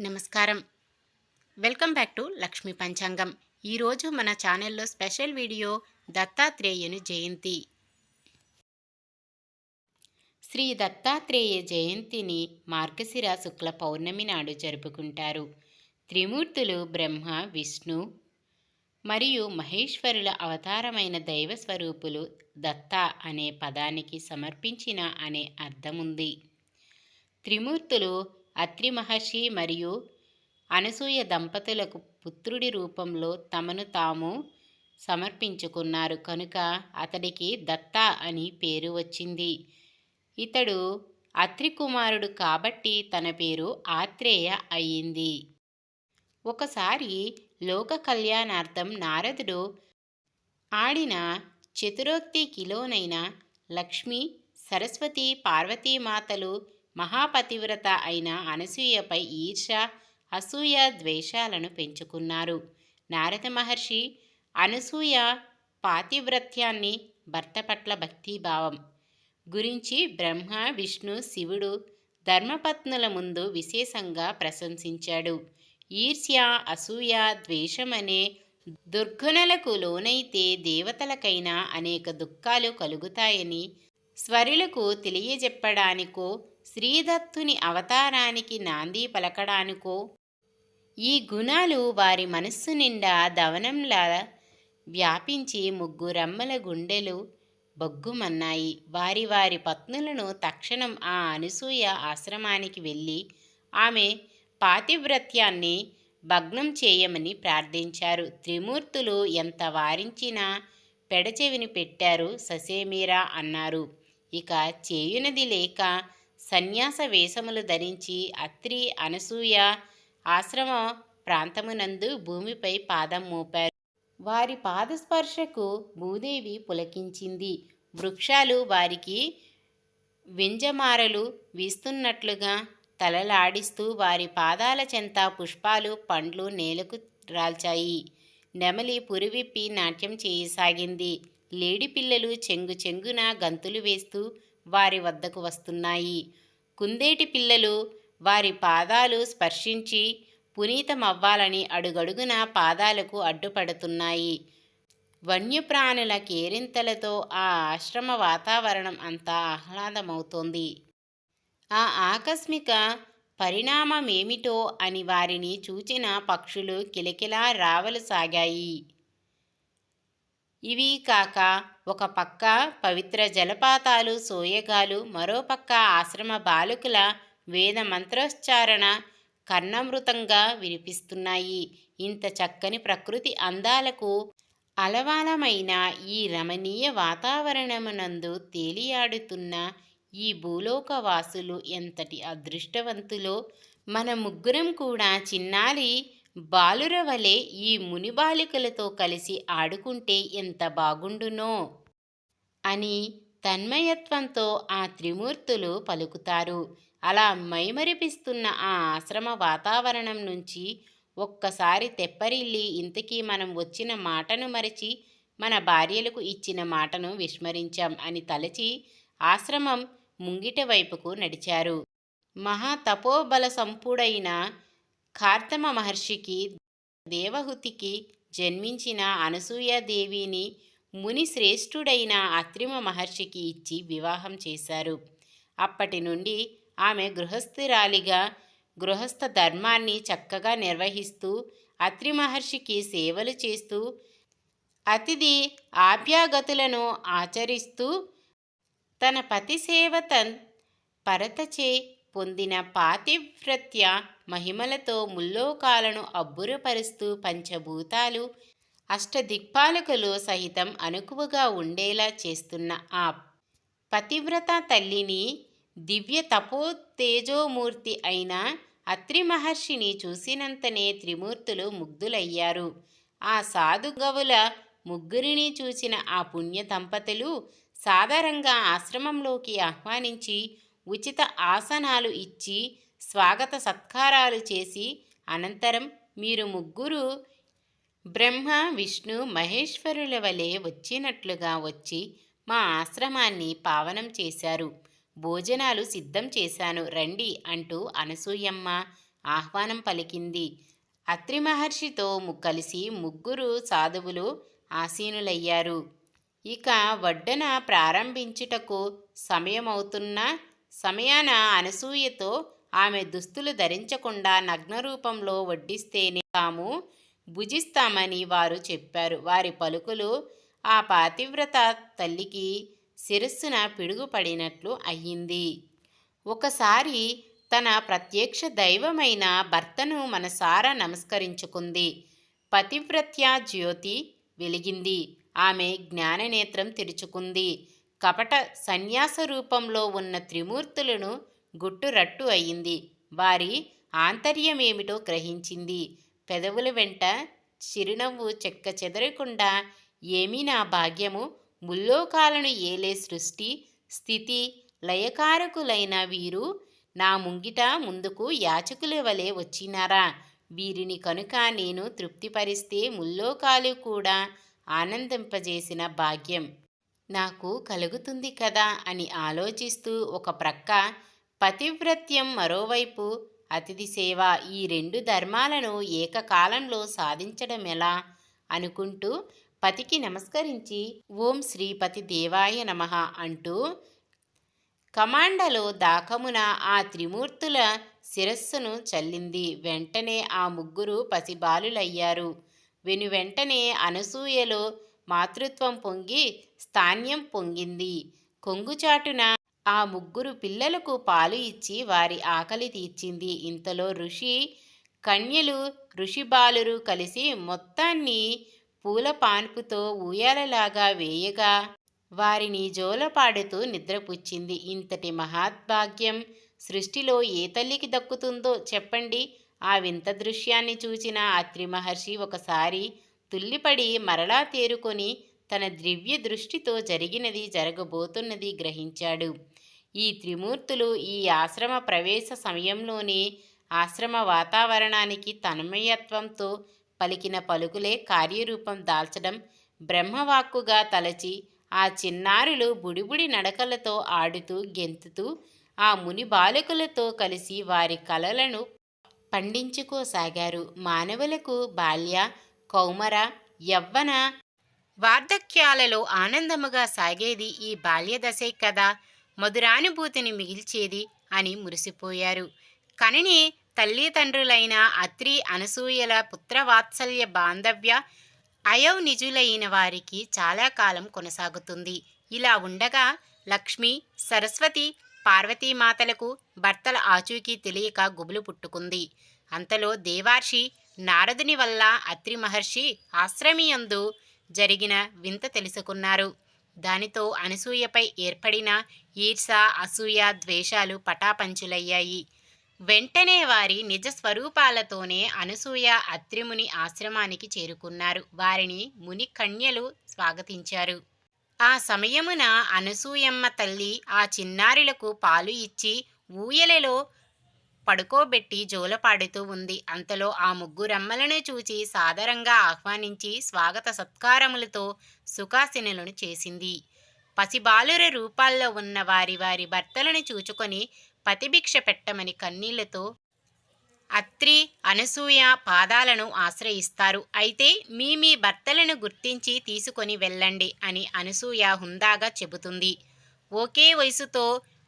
నమస్కారం. Welcome back to Lakshmi పంచాంగం. ఈరోజు మన ఛానల్లో స్పెషల్ వీడియో దత్తాత్రేయుని జయంతి. శ్రీ దత్తాత్రేయ జయంతిని మార్గశిర శుక్ల పౌర్ణమి నాడు జరుపుకుంటారు. త్రిమూర్తులు బ్రహ్మ, విష్ణు మరియు మహేశ్వరుల అవతారమైన దైవ స్వరూపులు. దత్త అనే పదానికి సమర్పించిన అనే అర్థముంది. త్రిమూర్తులు అత్రి మహర్షి మరియు అనసూయ దంపతులకు పుత్రుడి రూపంలో తమను తాము సమర్పించుకున్నారు కనుక అతడికి దత్త అని పేరు వచ్చింది. ఇతడు అత్రి కుమారుడు కాబట్టి తన పేరు ఆత్రేయ అయ్యింది. ఒకసారి లోక కళ్యాణార్థం నారదుడు ఆడిన చతురోక్తి కిలోనైన లక్ష్మి, సరస్వతి, పార్వతీమాతలు మహాపతివ్రత అయిన అనసూయపై ఈర్ష, అసూయ, ద్వేషాలను పెంచుకున్నారు. నారద మహర్షి అనసూయ పాతివ్రత్యాన్ని, భర్త పట్ల భక్తిభావం గురించి బ్రహ్మ, విష్ణు, శివుడు ధర్మపత్నుల ముందు విశేషంగా ప్రశంసించాడు. ఈర్ష్య, అసూయ, ద్వేషమనే దుర్గుణాలకు లోనైతే దేవతలకైనా అనేక దుఃఖాలు కలుగుతాయని స్వరులకు తెలియజెప్పడానికో, శ్రీదత్తుని అవతారానికి నాంది పలకడానికో ఈ గుణాలు వారి మనస్సు నిండా దవనంలా వ్యాపించి ముగ్గురమ్మల గుండెలు బొగ్గుమన్నాయి. వారి వారి పత్నులను తక్షణం ఆ అనసూయ ఆశ్రమానికి వెళ్ళి ఆమె పాతివ్రత్యాన్ని భగ్నం చేయమని ప్రార్థించారు. త్రిమూర్తులు ఎంత వారించినా పెడచెవిని పెట్టారు. ససేమిరా అన్నారు. ఇక చేయునది లేక సన్యాస వేషములు ధరించి అత్రి, అనసూయ ఆశ్రమ ప్రాంతమునందు భూమిపై పాదం మోపారు. వారి పాదస్పర్శకు భూదేవి పులకించింది. వృక్షాలు వారికి వింజమారలు వీస్తున్నట్లుగా తలలాడిస్తూ వారి పాదాల చెంత పుష్పాలు, పండ్లు నేలకు రాల్చాయి. నెమలి పురివిప్పి నాట్యం చేయసాగింది. లేడి పిల్లలు చెంగు చెంగున గంతులు వేస్తూ వారి వద్దకు వస్తున్నాయి. కుందేటి పిల్లలు వారి పాదాలు స్పర్శించి పునీతమవ్వాలని అడుగడుగున పాదాలకు అడ్డుపడుతున్నాయి. వన్యప్రాణుల కేరింతలతో ఆ ఆశ్రమ వాతావరణం అంతా ఆహ్లాదమవుతోంది. ఆ ఆకస్మిక పరిణామమేమిటో అని వారిని చూచిన పక్షులు కిలకిలా రావలు సాగాయి. ఇవి కాక ఒక పక్క పవిత్ర జలపాతాలు, సోయగాలు, మరోపక్క ఆశ్రమ బాలకుల వేద మంత్రోచ్చారణ కర్ణామృతంగా వినిపిస్తున్నాయి. ఇంత చక్కని ప్రకృతి అందాలకు అలవాలమైన ఈ రమణీయ వాతావరణమునందు తేలియాడుతున్న ఈ భూలోకవాసులు ఎంతటి అదృష్టవంతులో! మన ముగ్గురం కూడా చిన్నారి బాలుర వలె ఈ ముని బాలికలతో కలిసి ఆడుకుంటే ఎంత బాగుండునో అని తన్మయత్వంతో ఆ త్రిమూర్తులు పలుకుతారు. అలా మైమరిపిస్తున్న ఆ ఆశ్రమ వాతావరణం నుంచి ఒక్కసారి తెప్పరిల్లి ఇంతకీ మనం వచ్చిన మాటను మరచి మన భార్యలకు ఇచ్చిన మాటను విస్మరించాం అని తలచి ఆశ్రమం ముంగిట వైపుకు నడిచారు. మహాతపోబల సంపుడైన కార్తమ మహర్షికి దేవహుతికి జన్మించిన అనసూయాదేవిని ముని శ్రేష్ఠుడైన అత్రిమ మహర్షికి ఇచ్చి వివాహం చేశారు. అప్పటి నుండి ఆమె గృహస్థురాలిగా గృహస్థ ధర్మాన్ని చక్కగా నిర్వహిస్తూ అత్రి మహర్షికి సేవలు చేస్తూ అతిథి ఆప్యాగతులను ఆచరిస్తూ తన పతి సేవ పరతచే పొందిన పాతివ్రత్య మహిమలతో ముల్లోకాలను అబ్బురపరుస్తూ పంచభూతాలు, అష్టదిక్పాలకులు సహితం అనుకువగా ఉండేలా చేస్తున్న ఆ పతివ్రత తల్లిని, దివ్య తపోతేజోమూర్తి అయిన అత్రి మహర్షిని చూసినంతనే త్రిమూర్తులు ముగ్ధులయ్యారు. ఆ సాధుగవుల ముగ్గురిని చూసిన ఆ పుణ్య దంపతులు సాదరంగా ఆశ్రమంలోకి ఆహ్వానించి ఉచిత ఆసనాలు ఇచ్చి స్వాగత సత్కారాలు చేసి అనంతరం మీరు ముగ్గురు బ్రహ్మ, విష్ణు, మహేశ్వరుల వలె వచ్చినట్లుగా వచ్చి మా ఆశ్రమాన్ని పావనం చేశారు. భోజనాలు సిద్ధం చేశాను రండి అంటూ అనసూయమ్మ, ఆహ్వానం పలికింది. అత్రి మహర్షితో కలిసి ముగ్గురు సాధువులు ఆసీనులయ్యారు. ఇక వడ్డన ప్రారంభించుటకు సమయమవుతున్న సమయాన అనసూయతో ఆమె దుస్తులు ధరించకుండా నగ్నరూపంలో వడ్డిస్తేనే తాము భుజిస్తామని వారు చెప్పారు. వారి పలుకులు ఆ పాతివ్రత తల్లికి శిరస్సున పిడుగుపడినట్లు అయ్యింది. ఒకసారి తన ప్రత్యక్ష దైవమైన భర్తను మనసారా నమస్కరించుకుంది. పతివ్రత్య జ్యోతి వెలిగింది. ఆమె జ్ఞాననేత్రం తెరుచుకుంది. కపట సన్యాస రూపంలో ఉన్న త్రిమూర్తులను గుట్టురట్టు అయింది. వారి ఆంతర్యమేమిటో గ్రహించింది. పెదవుల వెంట చిరునవ్వు చెక్క చెదరకుండా, ఏమీ నా భాగ్యము, ముల్లోకాలను ఏలే సృష్టి స్థితి లయకారకులైన వీరు నా ముంగిట ముందుకు యాచకుల వలె వచ్చినారా? వీరిని కనుక నేను తృప్తిపరిస్తే ముల్లోకాలు కూడా ఆనందింపజేసిన భాగ్యం నాకు కలుగుతుంది కదా అని ఆలోచిస్తూ ఒక ప్రక్క పతివ్రత్యం, మరోవైపు అతిథి సేవ, ఈ రెండు ధర్మాలను ఏకకాలంలో సాధించడమెలా అనుకుంటూ పతికి నమస్కరించి ఓం శ్రీపతి దేవాయ నమః అంటూ కమాండలో దాకమున ఆ త్రిమూర్తుల శిరస్సును చల్లింది. వెంటనే ఆ ముగ్గురు పసిబాలులయ్యారు. వెనువెంటనే అనసూయలో మాతృత్వం పొంగి స్థాన్యం పొంగింది. కొంగుచాటున ఆ ముగ్గురు పిల్లలకు పాలు ఇచ్చి వారి ఆకలి తీర్చింది. ఇంతలో ఋషి కన్యలు, ఋషి బాలురు కలిసి మొత్తాన్ని పూల పాన్పుతో ఊయలలాగా వేయగా వారిని జోలపాడుతూ నిద్రపుచ్చింది. ఇంతటి మహాద్భాగ్యం సృష్టిలో ఏ తల్లికి దక్కుతుందో చెప్పండి. ఆ వింత దృశ్యాన్ని చూచిన అత్రి మహర్షి ఒకసారి తుల్లిపడి మరలా తేరుకొని తన దివ్య దృష్టితో జరిగినది జరగబోతున్నది గ్రహించాడు. ఈ త్రిమూర్తులు ఈ ఆశ్రమ ప్రవేశ సమయంలోనే ఆశ్రమ వాతావరణానికి తన్మయత్వంతో పలికిన పలుకులే కార్యరూపం దాల్చడం బ్రహ్మవాక్కుగా తలచి ఆ చిన్నారులు బుడిబుడి నడకలతో ఆడుతూ గెంతుతూ ఆ ముని బాలకులతో కలిసి వారి కలలను పండించుకోసాగారు. మానవులకు బాల్య, కౌమర, యవ్వన, వార్ధక్యాలలో ఆనందముగా సాగేది ఈ బాల్యదశే కదా, మధురానుభూతిని మిగిల్చేది అని మురిసిపోయారు. కనని తల్లిదండ్రులైన అత్రి, అనసూయల పుత్రవాత్సల్య బాంధవ్య అయౌనిజులైన వారికి చాలా కాలం కొనసాగుతుంది. ఇలా ఉండగా లక్ష్మి, సరస్వతి, పార్వతీమాతలకు భర్తల ఆచూకీ తెలియక గుబులు పుట్టుకుంది. అంతలో దేవార్షి నారదుని వల్ల అత్రి మహర్షి ఆశ్రమియందు జరిగిన వింత తెలుసుకున్నారు. దానితో అనసూయపై ఏర్పడిన ఈర్ష, అసూయ, ద్వేషాలు పటాపంచులయ్యాయి. వెంటనే వారి నిజ స్వరూపాలతోనే అనసూయ అత్రిముని ఆశ్రమానికి చేరుకున్నారు. వారిని ముని కన్యలు స్వాగతించారు. ఆ సమయమున అనసూయమ్మ తల్లి ఆ చిన్నారులకు పాలు ఇచ్చి ఊయలలో పడుకోబెట్టి జోలపాడుతూ ఉంది. అంతలో ఆ ముగ్గురమ్మలను చూచి సాదరంగా ఆహ్వానించి స్వాగత సత్కారములతో సుఖాసీనులను చేసింది. పసిబాలుర రూపాల్లో ఉన్న వారి వారి భర్తలను చూచుకొని పతిభిక్ష పెట్టమని కన్నీళ్లతో అత్రి, అనసూయ పాదాలను ఆశ్రయిస్తారు. అయితే మీ భర్తలను గుర్తించి తీసుకొని వెళ్ళండి అని అనసూయ హుందాగా చెబుతుంది. ఒకే వయసుతో,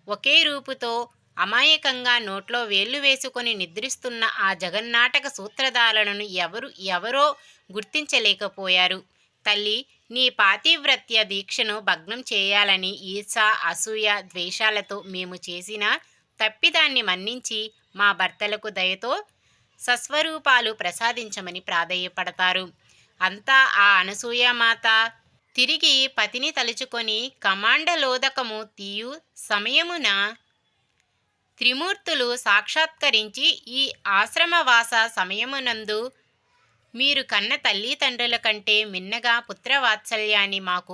ఒకే రూపుతో అమాయకంగా నోట్లో వేళ్లు వేసుకొని నిద్రిస్తున్న ఆ జగన్నాటక సూత్రధారులను ఎవరో గుర్తించలేకపోయారు. తల్లి, నీ పాతివ్రత్య దీక్షను భగ్నం చేయాలని ఈర్ష, అసూయ, ద్వేషాలతో మేము చేసిన తప్పిదాన్ని మన్నించి మా భర్తలకు దయతో సస్వరూపాలు ప్రసాదించమని ప్రాధేయపడతారు. అంతా ఆ అనసూయమాత తిరిగి పతిని తలుచుకొని కమాండలోదకము తీయు సమయమున త్రిమూర్తులు సాక్షాత్కరించి ఈ ఆశ్రమవాస సమయమునందు మీరు కన్న తల్లిదండ్రుల కంటే మిన్నగా పుత్రవాత్సల్యాన్ని మాకు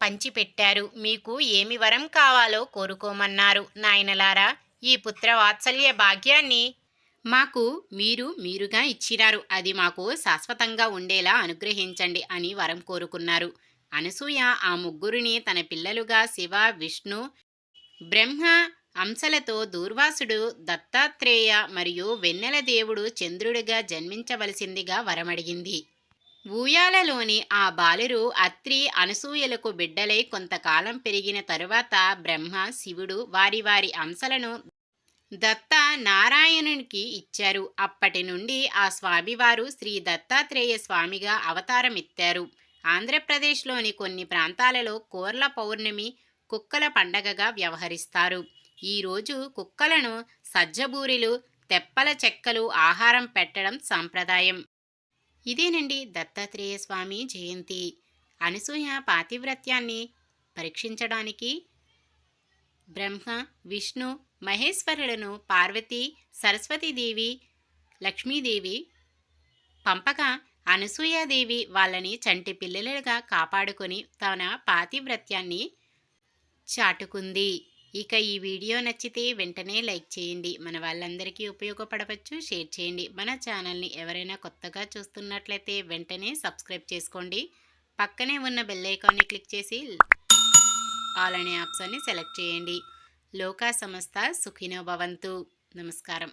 పంచిపెట్టారు. మీకు ఏమి వరం కావాలో కోరుకోమన్నారు. నాయనలారా, ఈ పుత్రవాత్సల్య భాగ్యాన్ని మాకు మీరుగా ఇచ్చినారు. అది మాకు శాశ్వతంగా ఉండేలా అనుగ్రహించండి అని వరం కోరుకున్నారు. అనసూయ ఆ ముగ్గురిని తన పిల్లలుగా శివ, విష్ణు, బ్రహ్మ, అంశలతో దూర్వాసుడు దత్తాత్రేయ మరియు వెన్నెల దేవుడు చంద్రుడిగా జన్మించవలసిందిగా వరమడిగింది. ఊయాలలోని ఆ బాలురు అత్రి అనసూయలకు బిడ్డలై కొంతకాలం పెరిగిన తరువాత బ్రహ్మ శివుడు వారి వారి అంశలను దత్త నారాయణునికి ఇచ్చారు. అప్పటి నుండి ఆ స్వామివారు శ్రీ దత్తాత్రేయ స్వామిగా అవతారమెత్తారు. ఆంధ్రప్రదేశ్లోని కొన్ని ప్రాంతాలలో కోర్ల పౌర్ణమి కుక్కల పండగగా వ్యవహరిస్తారు. ఈరోజు కుక్కలను సజ్జబూరెలు, తెప్పల చెక్కలు ఆహారం పెట్టడం సాంప్రదాయం. ఇదేనండి దత్తాత్రేయ స్వామి జయంతి. అనసూయ పాతివ్రత్యాన్ని పరీక్షించడానికి బ్రహ్మ, విష్ణు, మహేశ్వరులను పార్వతీ, సరస్వతీదేవి, లక్ష్మీదేవి పంపగా అనసూయాదేవి వాళ్ళని చంటి పిల్లలుగా కాపాడుకొని తన పాతివ్రత్యాన్ని చాటుకుంది. ఇక ఈ వీడియో నచ్చితే వెంటనే లైక్ చేయండి. మన వాళ్ళందరికీ ఉపయోగపడవచ్చు. షేర్ చేయండి. మన ఛానల్ని ఎవరైనా కొత్తగా చూస్తున్నట్లయితే వెంటనే సబ్స్క్రైబ్ చేసుకోండి. పక్కనే ఉన్న బెల్ ఐకాన్ని క్లిక్ చేసి ఆల్ అనే ఆప్షన్ని సెలెక్ట్ చేయండి. లోకా సమస్త సుఖినో భవంతు. నమస్కారం.